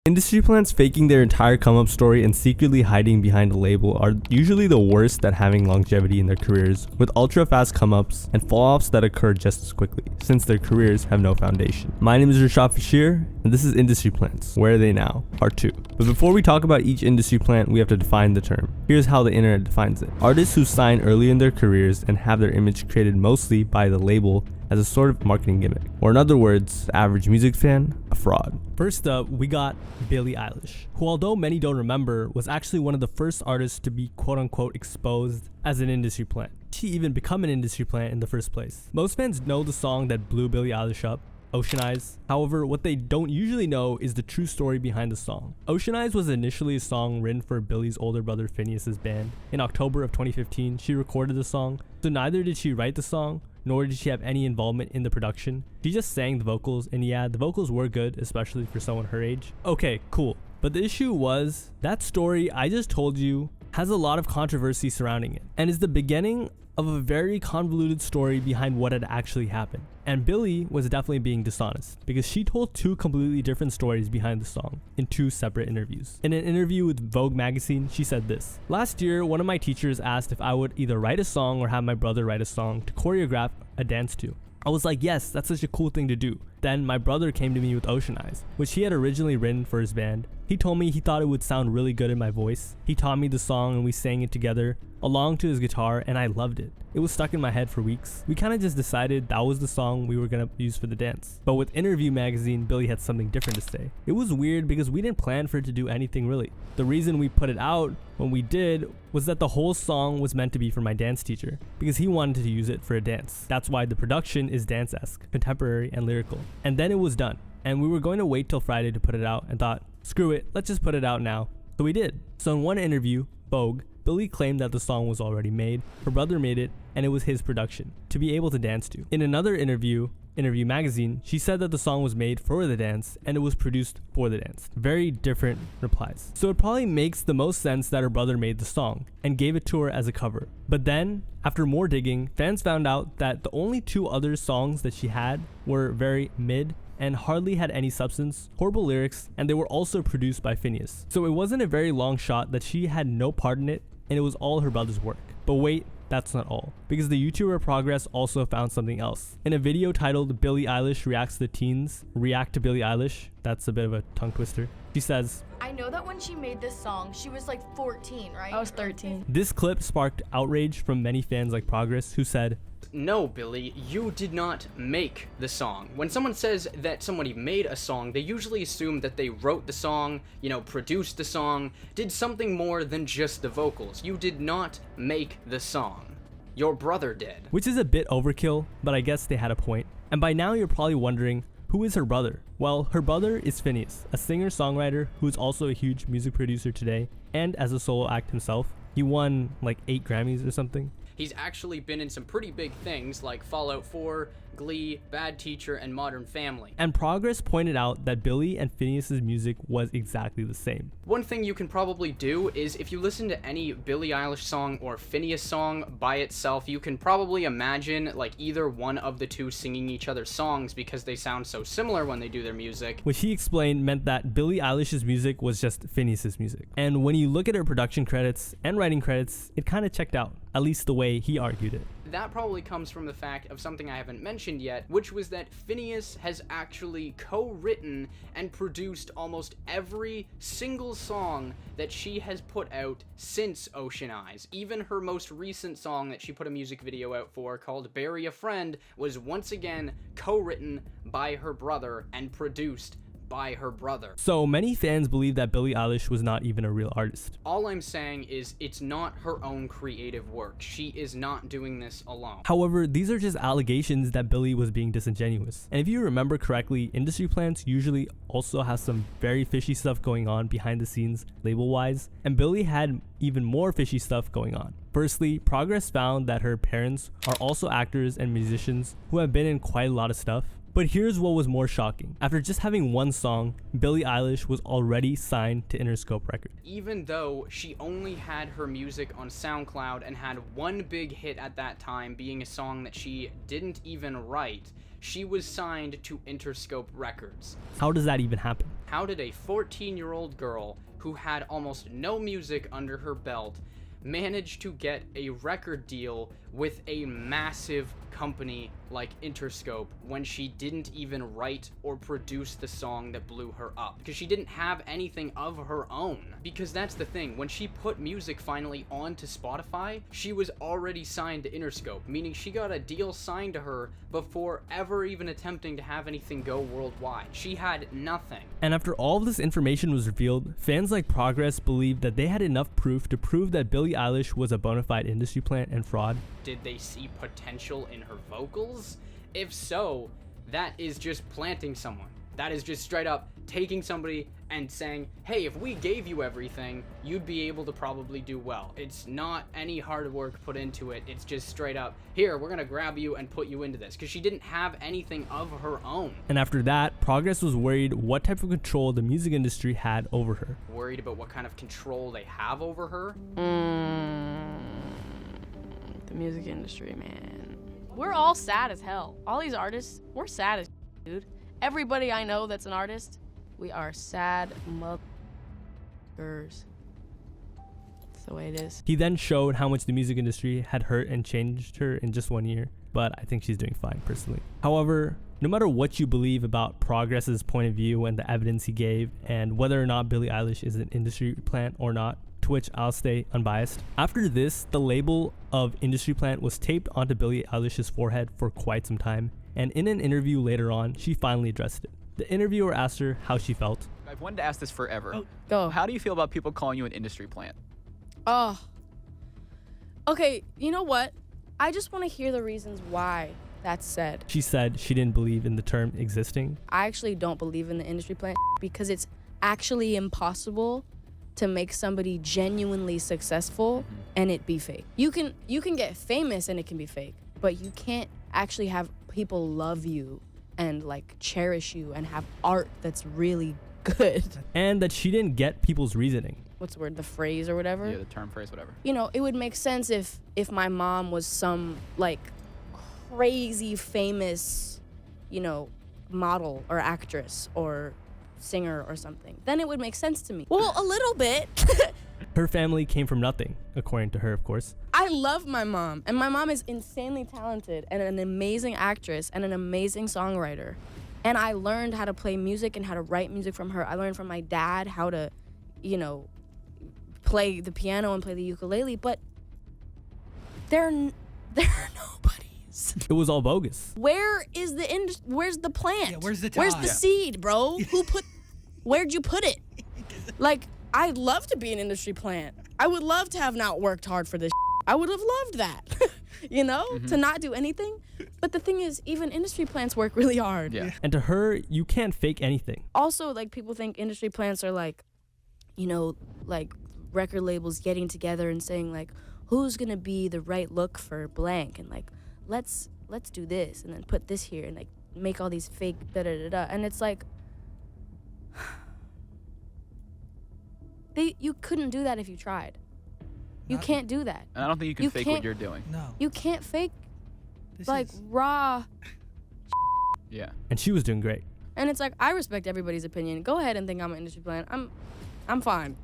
Industry plants faking their entire come-up story and secretly hiding behind a label are usually the worst at having longevity in their careers, with ultra-fast come-ups and fall-offs that occur just as quickly, since their careers have no foundation. My name is Rashad Fashir, and this is Industry Plants. Where are they now? Part 2. But before we talk about each industry plant, we have to define the term. Here's how the internet defines it. Artists who sign early in their careers and have their image created mostly by the label as a sort of marketing gimmick. Or in other words, the average music fan, a fraud. First up, we got Billie Eilish, who although many don't remember, was actually one of the first artists to be quote-unquote exposed as an industry plant. She even become an industry plant in the first place. Most fans know the song that blew Billie Eilish up, Ocean Eyes. However, what they don't usually know is the true story behind the song. Ocean Eyes was initially a song written for Billie's older brother Phineas's band. In October of 2015, she recorded the song, so neither did she write the song, nor did she have any involvement in the production. She just sang the vocals, and yeah, the vocals were good, especially for someone her age. Okay, cool. But the issue was, that story I just told you has a lot of controversy surrounding it, and is the beginning of a very convoluted story behind what had actually happened. And Billie was definitely being dishonest, because she told two completely different stories behind the song in two separate interviews. In an interview with Vogue magazine, she said this: "Last year, one of my teachers asked if I would either write a song or have my brother write a song to choreograph a dance to. I was like, yes, that's such a cool thing to do. Then my brother came to me with Ocean Eyes, which he had originally written for his band. He told me he thought it would sound really good in my voice. He taught me the song and we sang it together, along to his guitar, and I loved it. It was stuck in my head for weeks. We kind of just decided that was the song we were gonna use for the dance." But with Interview magazine, Billie had something different to say. "It was weird because we didn't plan for it to do anything really. The reason we put it out when we did was that the whole song was meant to be for my dance teacher, because he wanted to use it for a dance. That's why the production is dance-esque, contemporary, and lyrical. And then it was done. And we were going to wait till Friday to put it out and thought, screw it, let's just put it out now. So we did." So in one interview, Vogue, Billie claimed that the song was already made, her brother made it, and it was his production, to be able to dance to. In another interview, Interview magazine, she said that the song was made for the dance and it was produced for the dance. Very different replies. So it probably makes the most sense that her brother made the song and gave it to her as a cover. But then, after more digging, fans found out that the only two other songs that she had were very mid and hardly had any substance, horrible lyrics, and they were also produced by Phineas. So it wasn't a very long shot that she had no part in it, and it was all her brother's work. But wait, that's not all, because the YouTuber Progress also found something else. In a video titled "Billie Eilish Reacts to Teens React to Billie Eilish," that's a bit of a tongue twister, she says, "I know that when she made this song, she was like 14, right?" I was 13. This clip sparked outrage from many fans like Progress, who said, "No, Billie, you did not make the song. When someone says that somebody made a song, they usually assume that they wrote the song, produced the song, did something more than just the vocals. You did not make the song. Your brother did." Which is a bit overkill, but I guess they had a point. And by now you're probably wondering, who is her brother? Well, her brother is Phineas, a singer-songwriter who is also a huge music producer today, and as a solo act himself. He won like 8 Grammys or something. He's actually been in some pretty big things like Fallout 4, Glee, Bad Teacher, and Modern Family. And Progress pointed out that Billie and Phineas's music was exactly the same. One thing you can probably do is if you listen to any Billie Eilish song or Phineas song by itself, you can probably imagine like either one of the two singing each other's songs because they sound so similar when they do their music. Which he explained meant that Billie Eilish's music was just Phineas's music. And when you look at her production credits and writing credits, it kind of checked out, at least the way he argued it. That probably comes from the fact of something I haven't mentioned yet, which was that Phineas has actually co-written and produced almost every single song that she has put out since Ocean Eyes. Even her most recent song that she put a music video out for, called "Bury a Friend," was once again co-written by her brother and produced by her brother. So many fans believe that Billie Eilish was not even a real artist. All I'm saying is it's not her own creative work. She is not doing this alone. However, these are just allegations that Billie was being disingenuous. And if you remember correctly, industry plants usually also have some very fishy stuff going on behind the scenes, label-wise, and Billie had even more fishy stuff going on. Firstly, Progress found that her parents are also actors and musicians who have been in quite a lot of stuff. But here's what was more shocking. After just having one song, Billie Eilish was already signed to Interscope Records. Even though she only had her music on SoundCloud and had one big hit at that time, being a song that she didn't even write, she was signed to Interscope Records. How does that even happen? How did a 14-year-old girl who had almost no music under her belt manage to get a record deal with a massive company like Interscope when she didn't even write or produce the song that blew her up? Because she didn't have anything of her own. Because that's the thing, when she put music finally onto Spotify, she was already signed to Interscope, meaning she got a deal signed to her before ever even attempting to have anything go worldwide. She had nothing. And after all of this information was revealed, fans like Progress believed that they had enough proof to prove that Billie Eilish was a bona fide industry plant and fraud. Did they see potential in her vocals? If so, that is just planting someone. That is just straight up taking somebody and saying, hey, if we gave you everything, you'd be able to probably do well. It's not any hard work put into it. It's just straight up, here, we're gonna grab you and put you into this. Because she didn't have anything of her own. And after that, Progress was worried what type of control the music industry had over her. Worried about what kind of control they have over her? The music industry, man. We're all sad as hell. All these artists, we're sad as dude. Everybody I know that's an artist, we are sad motherfuckers. That's the way it is. He then showed how much the music industry had hurt and changed her in just 1 year, but I think she's doing fine personally. However, no matter what you believe about Progress's point of view and the evidence he gave, and whether or not Billie Eilish is an industry plant or not, to which I'll stay unbiased. After this, the label of industry plant was taped onto Billie Eilish's forehead for quite some time, and in an interview later on, she finally addressed it. The interviewer asked her how she felt. I've wanted to ask this forever. Go. How do you feel about people calling you an industry plant? Oh. Okay, you know what? I just want to hear the reasons why that's said. She said she didn't believe in the term existing. I actually don't believe in the industry plant because it's actually impossible to make somebody genuinely successful and it be fake. You can get famous and it can be fake, but you can't actually have people love you and like cherish you and have art that's really good. And that she didn't get people's reasoning. What's the word? The phrase or whatever? Yeah, the term, phrase, whatever. You know, it would make sense if my mom was some like crazy famous, you know, model or actress or singer or something. Then it would make sense to me. Well, a little bit. Her family came from nothing, according to her, of course. I love my mom, and my mom is insanely talented and an amazing actress and an amazing songwriter. And I learned how to play music and how to write music from her. I learned from my dad how to, you know, play the piano and play the ukulele, but they're nobodies. It was all bogus. Where's the plant? Yeah, where's the Where's time? the seed, bro? Where'd you put it? Like, I'd love to be an industry plant. I would love to have not worked hard for this. I would have loved that, you know, to not do anything. But the thing is, even industry plants work really hard. Yeah. And to her, you can't fake anything. Also, like, people think industry plants are like, you know, like record labels getting together and saying like, who's gonna be the right look for blank, and like, let's do this and then put this here and like make all these fake da-da-da-da. And it's like, you couldn't do that if you tried. You can't do that. And I don't think you can fake what you're doing. No. You can't fake This like is- raw. Yeah. And she was doing great. And it's like, I respect everybody's opinion. Go ahead and think I'm an industry plant. I'm fine.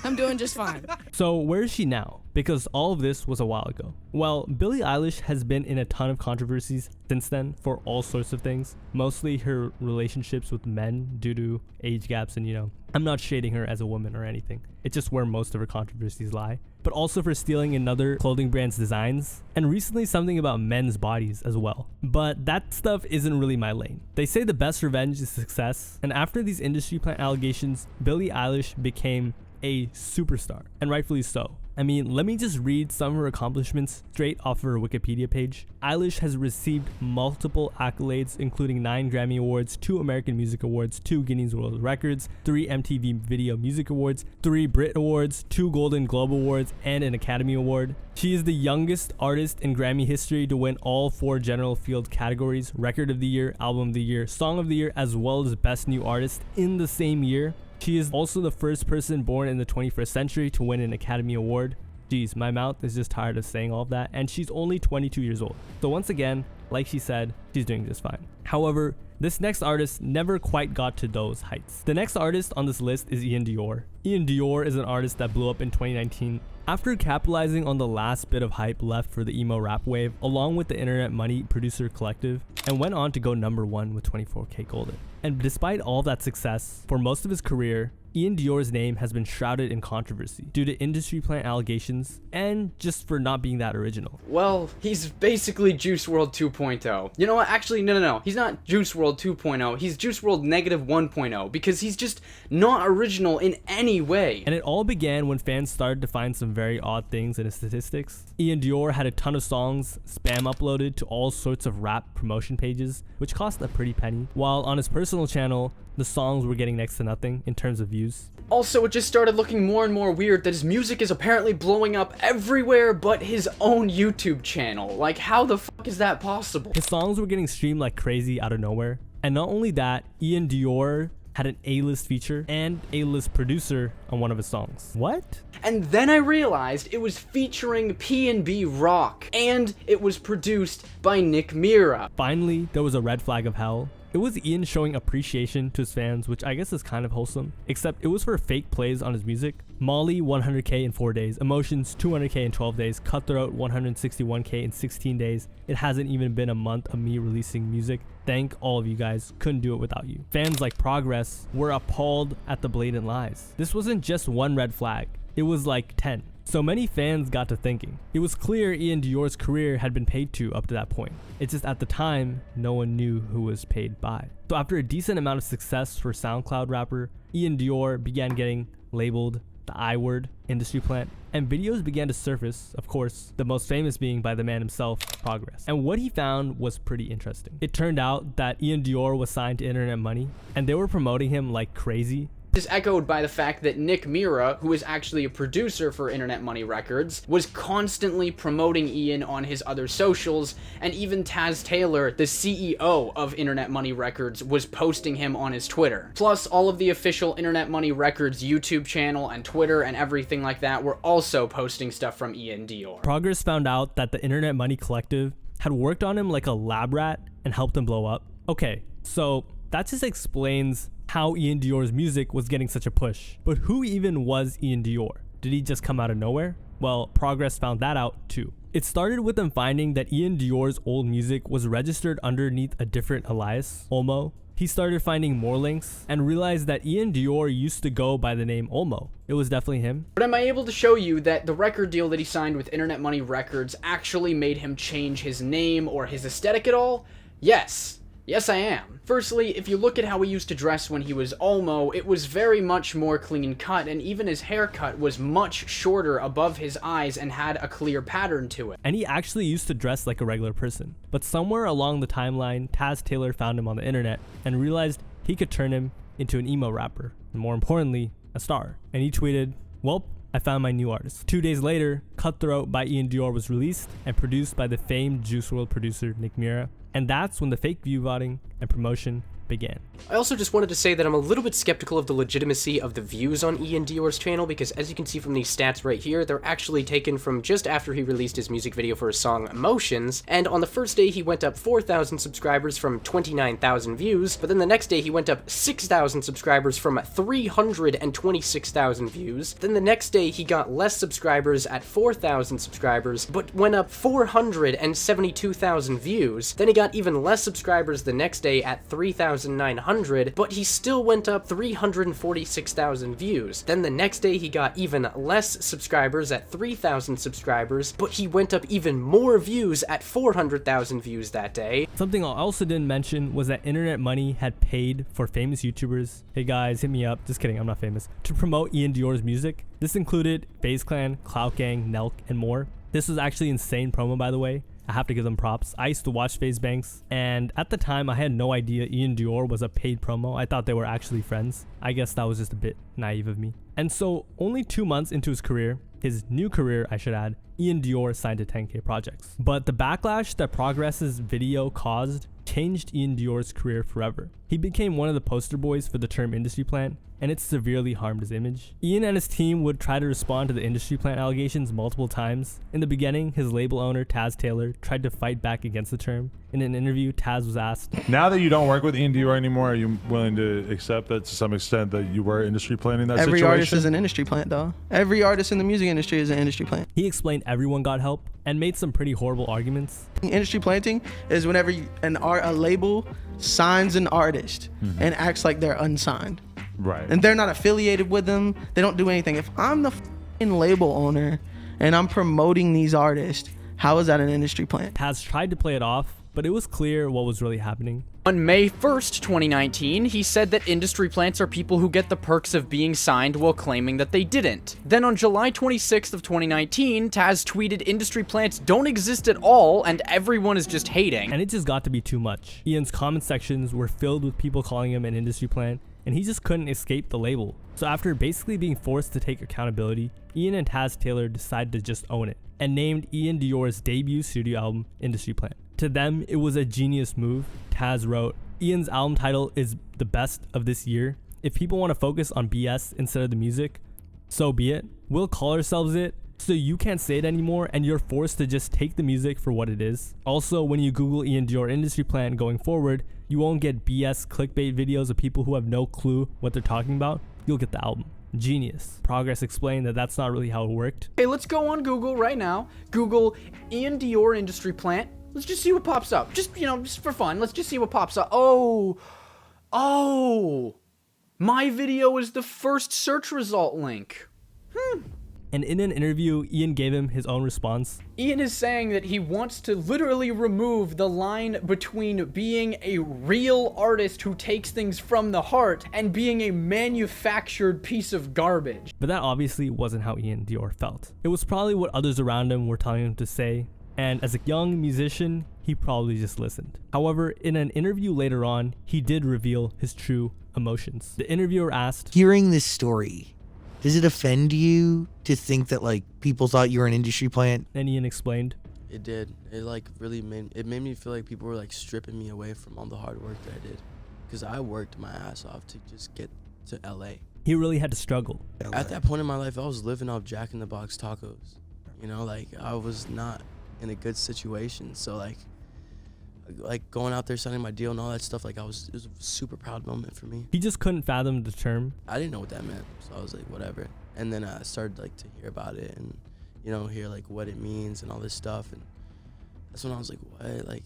I'm doing just fine. So where is she now? Because all of this was a while ago. Well, Billie Eilish has been in a ton of controversies since then for all sorts of things. Mostly her relationships with men due to age gaps, and you know, I'm not shading her as a woman or anything. It's just where most of her controversies lie. But also for stealing another clothing brand's designs, and recently something about men's bodies as well. But that stuff isn't really my lane. They say the best revenge is success, and after these industry plant allegations, Billie Eilish became a superstar, and rightfully so. I mean, let me just read some of her accomplishments straight off of her Wikipedia page. Eilish has received multiple accolades, including 9 Grammy Awards, 2 American Music Awards, 2 Guinness World Records, 3 MTV Video Music Awards, 3 Brit Awards, 2 Golden Globe Awards, and an Academy Award. She is the youngest artist in Grammy history to win all 4 general field categories: Record of the Year, Album of the Year, Song of the Year, as well as Best New Artist in the same year. She is also the first person born in the 21st century to win an Academy Award. Geez, my mouth is just tired of saying all of that, and she's only 22 years old. So once again, like she said, she's doing just fine. However, this next artist never quite got to those heights. The next artist on this list is Ian Dior. Ian Dior is an artist that blew up in 2019 after capitalizing on the last bit of hype left for the emo rap wave, along with the Internet Money producer collective, and went on to go #1 with 24K Golden. And despite all that success, for most of his career, Ian Dior's name has been shrouded in controversy due to industry plant allegations and just for not being that original. Well, he's basically Juice WRLD 2.0. You know what? Actually, no. He's not Juice WRLD 2.0. He's Juice WRLD -1.0 because he's just not original in any way. And it all began when fans started to find some very odd things in his statistics. Ian Dior had a ton of songs spam uploaded to all sorts of rap promotion pages, which cost a pretty penny, while on his personal channel, the songs were getting next to nothing in terms of views. Also, it just started looking more and more weird that his music is apparently blowing up everywhere but his own YouTube channel. Like, how the fuck is that possible? His songs were getting streamed like crazy out of nowhere. And not only that, Ian Dior had an A-list feature and A-list producer on one of his songs. What? And then I realized it was featuring P&B Rock, and it was produced by Nick Mira. Finally, there was a red flag of hell. It was Ian showing appreciation to his fans, which I guess is kind of wholesome, except it was for fake plays on his music. Molly 100K in 4 days, Emotions 200K in 12 days, Cutthroat 161K in 16 days. It hasn't even been a month of me releasing music. Thank all of you guys, couldn't do it without you. Fans like Progress were appalled at the blatant lies. This wasn't just one red flag, it was like 10. So many fans got to thinking. It was clear Ian Dior's career had been paid to up to that point. It's just at the time, no one knew who was paid by. So after a decent amount of success for SoundCloud rapper, Ian Dior began getting labeled the I-word industry plant, and videos began to surface, of course, the most famous being by the man himself, Progress. And what he found was pretty interesting. It turned out that Ian Dior was signed to Internet Money, and they were promoting him like crazy. This is echoed by the fact that Nick Mira, who is actually a producer for Internet Money Records, was constantly promoting Ian on his other socials, and even Taz Taylor, the CEO of Internet Money Records, was posting him on his Twitter. Plus, all of the official Internet Money Records YouTube channel and Twitter and everything like that were also posting stuff from Ian Dior. Progress found out that the Internet Money Collective had worked on him like a lab rat and helped him blow up. Okay, so that just explains how Ian Dior's music was getting such a push. But who even was Ian Dior? Did he just come out of nowhere? Well, Progress found that out too. It started with them finding that Ian Dior's old music was registered underneath a different alias, Olmo. He started finding more links and realized that Ian Dior used to go by the name Olmo. It was definitely him. But am I able to show you that the record deal that he signed with Internet Money Records actually made him change his name or his aesthetic at all? Yes. Yes, I am. Firstly, if you look at how he used to dress when he was Olmo, it was very much more clean cut, and even his haircut was much shorter above his eyes and had a clear pattern to it. And he actually used to dress like a regular person. But somewhere along the timeline, Taz Taylor found him on the internet and realized he could turn him into an emo rapper, and more importantly, a star. And he tweeted, "Well, I found my new artist." 2 days later, Cutthroat by Ian Dior was released and produced by the famed Juice WRLD producer Nick Mira. And that's when the fake view voting and promotion began. I also just wanted to say that I'm a little bit skeptical of the legitimacy of the views on Ian Dior's channel, because as you can see from these stats right here, they're actually taken from just after he released his music video for his song Emotions, and on the first day he went up 4,000 subscribers from 29,000 views, but then the next day he went up 6,000 subscribers from 326,000 views, then the next day he got less subscribers at 4,000 subscribers, but went up 472,000 views, then he got even less subscribers the next day at 3,900, but he still went up 346,000 views. Then the next day he got even less subscribers at 3,000 subscribers, but he went up even more views at 400,000 views that day. Something I also didn't mention was that Internet Money had paid for famous YouTubers, hey guys, hit me up, just kidding, I'm not famous, to promote Ian Dior's music. This included FaZe Clan, Clout Gang, Nelk, and more. This was actually insane promo, by the way. I have to give them props. I used to watch FaZe Banks, and at the time I had no idea Ian Dior was a paid promo. I thought they were actually friends. I guess that was just a bit naive of me. And so only 2 months into his career, his new career I should add, Ian Dior signed to 10K projects. But the backlash that Progress's video caused changed Ian Dior's career forever. He became one of the poster boys for the term industry plant, and it severely harmed his image. Ian and his team would try to respond to the industry plant allegations multiple times. In the beginning, his label owner, Taz Taylor, tried to fight back against the term. In an interview, Taz was asked, "Now that you don't work with Ian Dior anymore, are you willing to accept that to some extent that you were industry planning that Every situation?" artist is an industry plant, though. Every artist in the music industry is an industry plant. He explained everyone got help and made some pretty horrible arguments. Industry planting is whenever a label signs an artist and acts like they're unsigned. Right. And they're not affiliated with them. They don't do anything. If I'm the label owner and I'm promoting these artists, how is that an industry plant? Taz tried to play it off, but it was clear what was really happening. On May 1st, 2019, he said that industry plants are people who get the perks of being signed while claiming that they didn't. Then on July 26th of 2019, Taz tweeted industry plants don't exist at all and everyone is just hating. And it just got to be too much. Ian's comment sections were filled with people calling him an industry plant, and he just couldn't escape the label. So after basically being forced to take accountability, Ian and Taz Taylor decided to just own it and named Ian Dior's debut studio album Industry Plant. To them, it was a genius move. Taz wrote, "Ian's album title is the best of this year. If people want to focus on BS instead of the music, so be it. We'll call ourselves it, so you can't say it anymore and you're forced to just take the music for what it is. Also, when you Google Ian Dior Industry Plant going forward, you won't get BS clickbait videos of people who have no clue what they're talking about. You'll get the album." Genius. Progress explained that that's not really how it worked. Okay, let's go on Google right now. Google Ian Dior Industry Plant. Let's just see what pops up. Just for fun. Let's just see what pops up. Oh, my video is the first search result link. And in an interview, Ian gave him his own response. Ian is saying that he wants to literally remove the line between being a real artist who takes things from the heart and being a manufactured piece of garbage. But that obviously wasn't how Ian Dior felt. It was probably what others around him were telling him to say, and as a young musician, he probably just listened. However, in an interview later on, he did reveal his true emotions. The interviewer asked, "Hearing this story, does it offend you to think that like people thought you were an industry plant?" And Ian explained, "It did. It like really made me feel like people were like stripping me away from all the hard work that I did, because I worked my ass off to just get to LA. He really had to struggle. At that point in my life, I was living off Jack in the Box tacos. You know, like I was not in a good situation. So like going out there signing my deal and all that stuff, like it was a super proud moment for me. He just couldn't fathom the term. I didn't know what that meant, so I was like, whatever. And then I started like to hear about it and, you know, hear like what it means and all this stuff. And that's when I was like, what? Like,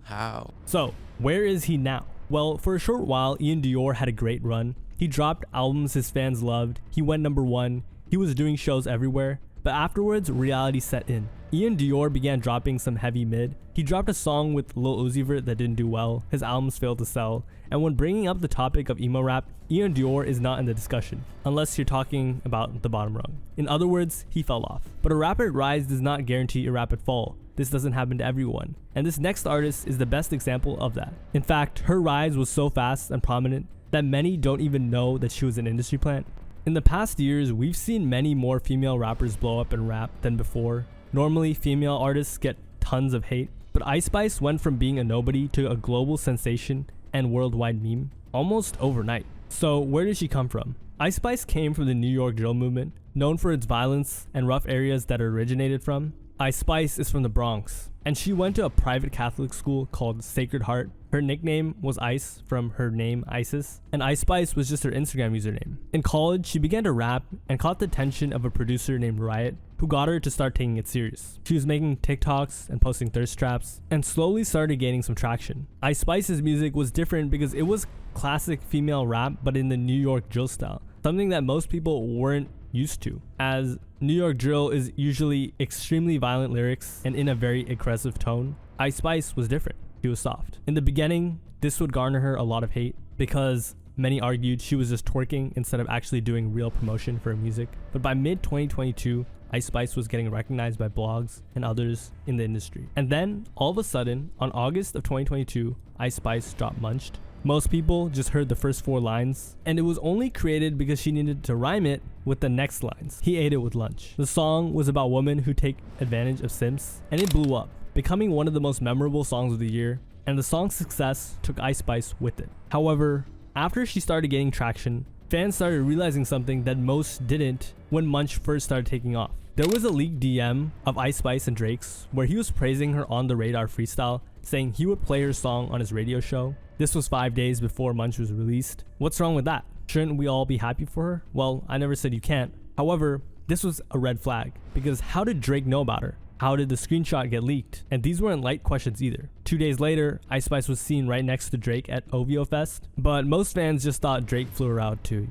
how? So, where is he now? Well, for a short while, Ian Dior had a great run. He dropped albums his fans loved. He went #1. He was doing shows everywhere. But afterwards, reality set in. Ian Dior began dropping some heavy mid. He dropped a song with Lil Uzi Vert that didn't do well. His albums failed to sell. And when bringing up the topic of emo rap, Ian Dior is not in the discussion, unless you're talking about the bottom rung. In other words, he fell off. But a rapid rise does not guarantee a rapid fall. This doesn't happen to everyone. And this next artist is the best example of that. In fact, her rise was so fast and prominent that many don't even know that she was an industry plant. In the past years, we've seen many more female rappers blow up in rap than before. Normally, female artists get tons of hate, but Ice Spice went from being a nobody to a global sensation and worldwide meme almost overnight. So where did she come from? Ice Spice came from the New York drill movement, known for its violence and rough areas that it originated from. Ice Spice is from the Bronx, and she went to a private Catholic school called Sacred Heart. Her nickname was Ice from her name Isis, and Ice Spice was just her Instagram username. In college, she began to rap and caught the attention of a producer named Riot, who got her to start taking it serious. She was making TikToks and posting thirst traps, and slowly started gaining some traction. Ice Spice's music was different because it was classic female rap, but in the New York drill style, something that most people weren't used to, as New York drill is usually extremely violent lyrics and in a very aggressive tone. Ice Spice was different. She was soft. In the beginning, this would garner her a lot of hate because many argued she was just twerking instead of actually doing real promotion for her music. But by mid-2022, Ice Spice was getting recognized by blogs and others in the industry. And then, all of a sudden, on August of 2022, Ice Spice dropped Munched. Most people just heard the first 4 lines, and it was only created because she needed to rhyme it with the next lines. He ate it with lunch. The song was about women who take advantage of simps, and it blew up, becoming one of the most memorable songs of the year, and the song's success took Ice Spice with it. However, after she started getting traction, fans started realizing something that most didn't when Munch first started taking off. There was a leaked DM of Ice Spice and Drake's where he was praising her on the radar freestyle, saying he would play her song on his radio show. This was 5 days before Munch was released. What's wrong with that? Shouldn't we all be happy for her? Well, I never said you can't. However, this was a red flag, because how did Drake know about her? How did the screenshot get leaked? And these weren't light questions either. 2 days later, Ice Spice was seen right next to Drake at OVO Fest, but most fans just thought Drake flew her out to,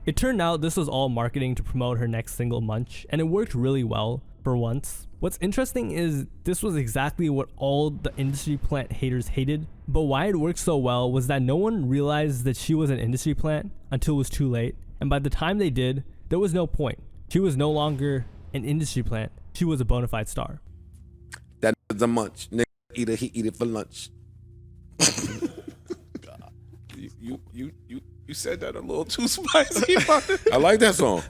It turned out this was all marketing to promote her next single, Munch, and it worked really well for once. What's interesting is this was exactly what all the industry plant haters hated, but why it worked so well was that no one realized that she was an industry plant until it was too late, and by the time they did, there was no point. She was no longer an industry plant. She was a bona fide star. That is a munch. Nigga eat it, he eat it for lunch. You said that a little too spicy. I like that song.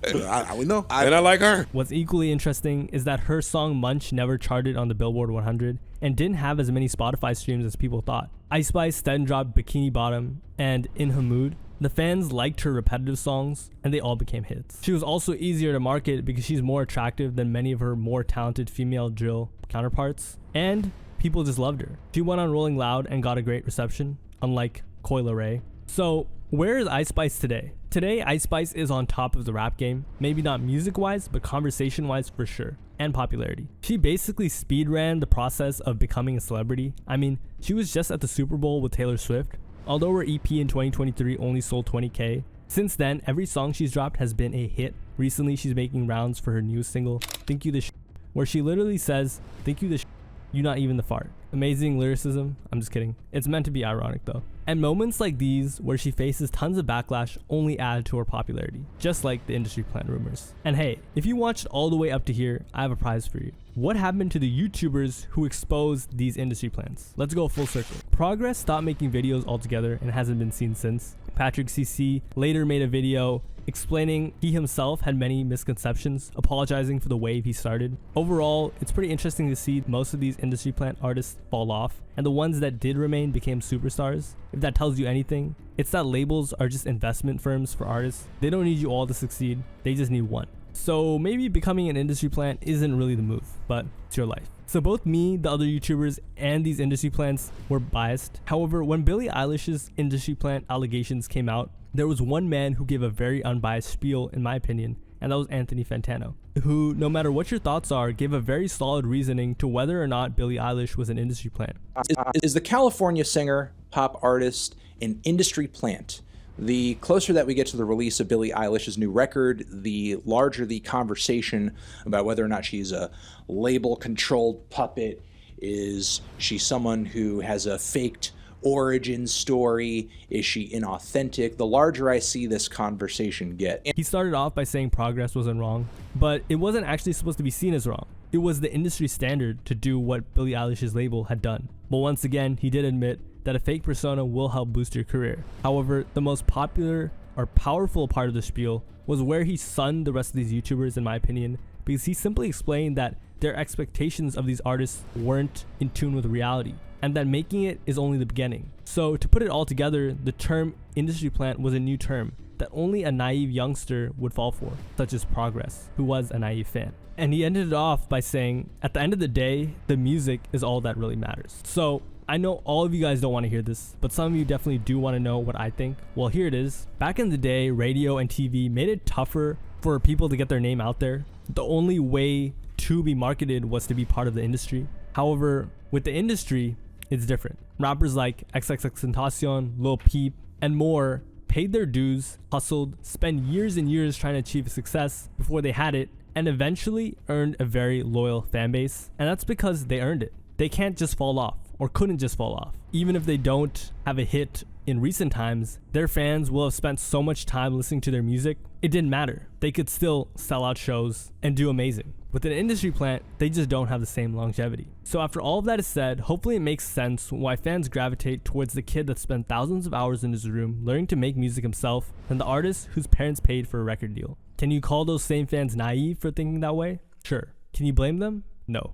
We know. And I like her. What's equally interesting is that her song Munch never charted on the Billboard 100 and didn't have as many Spotify streams as people thought. Ice Spice then dropped Bikini Bottom and In Her Mood. The fans liked her repetitive songs, and they all became hits. She was also easier to market because she's more attractive than many of her more talented female drill counterparts, and people just loved her. She went on Rolling Loud and got a great reception, unlike Coi Leray. So, where is Ice Spice today? Today, Ice Spice is on top of the rap game, maybe not music-wise, but conversation-wise for sure, and popularity. She basically speed-ran the process of becoming a celebrity. I mean, she was just at the Super Bowl with Taylor Swift. Although her EP in 2023 only sold 20K, since then, every song she's dropped has been a hit. Recently, she's making rounds for her new single, Think You The where she literally says, think you the you not even the fart. Amazing lyricism. I'm just kidding. It's meant to be ironic though. And moments like these, where she faces tons of backlash, only add to her popularity, just like the industry plant rumors. And hey, if you watched all the way up to here, I have a prize for you. What happened to the YouTubers who exposed these industry plants? Let's go full circle. Progress stopped making videos altogether and hasn't been seen since. Patrick CC later made a video explaining he himself had many misconceptions, apologizing for the wave he started. Overall, it's pretty interesting to see most of these industry plant artists fall off, and the ones that did remain became superstars. If that tells you anything, it's that labels are just investment firms for artists. They don't need you all to succeed, they just need one. So maybe becoming an industry plant isn't really the move, but it's your life. So both me, the other YouTubers, and these industry plants were biased. However, when Billie Eilish's industry plant allegations came out, there was one man who gave a very unbiased spiel, in my opinion, and that was Anthony Fantano, who, no matter what your thoughts are, gave a very solid reasoning to whether or not Billie Eilish was an industry plant. Is the California singer, pop artist, an industry plant? The closer that we get to the release of Billie Eilish's new record, the larger the conversation about whether or not she's a label-controlled puppet. Is she someone who has a faked origin story? Is she inauthentic? The larger I see this conversation get. He started off by saying progress wasn't wrong, but it wasn't actually supposed to be seen as wrong. It was the industry standard to do what Billie Eilish's label had done. But once again, he did admit that a fake persona will help boost your career. However, the most popular or powerful part of the spiel was where he sunned the rest of these YouTubers, in my opinion, because he simply explained that their expectations of these artists weren't in tune with reality, and that making it is only the beginning. So to put it all together, the term industry plant was a new term that only a naive youngster would fall for, such as Progress, who was a naive fan. And he ended it off by saying, at the end of the day, the music is all that really matters. So I know all of you guys don't want to hear this, but some of you definitely do want to know what I think. Well, here it is. Back in the day, radio and TV made it tougher for people to get their name out there. The only way to be marketed was to be part of the industry. However, with the industry, it's different. Rappers like XXXTentacion, Lil Peep, and more paid their dues, hustled, spent years and years trying to achieve success before they had it, and eventually earned a very loyal fan base. And that's because they earned it. They can't just fall off, or couldn't just fall off. Even if they don't have a hit in recent times, their fans will have spent so much time listening to their music, it didn't matter. They could still sell out shows and do amazing. With an industry plant, they just don't have the same longevity. So after all of that is said, hopefully it makes sense why fans gravitate towards the kid that spent thousands of hours in his room learning to make music himself than the artist whose parents paid for a record deal. Can you call those same fans naive for thinking that way? Sure. Can you blame them? No.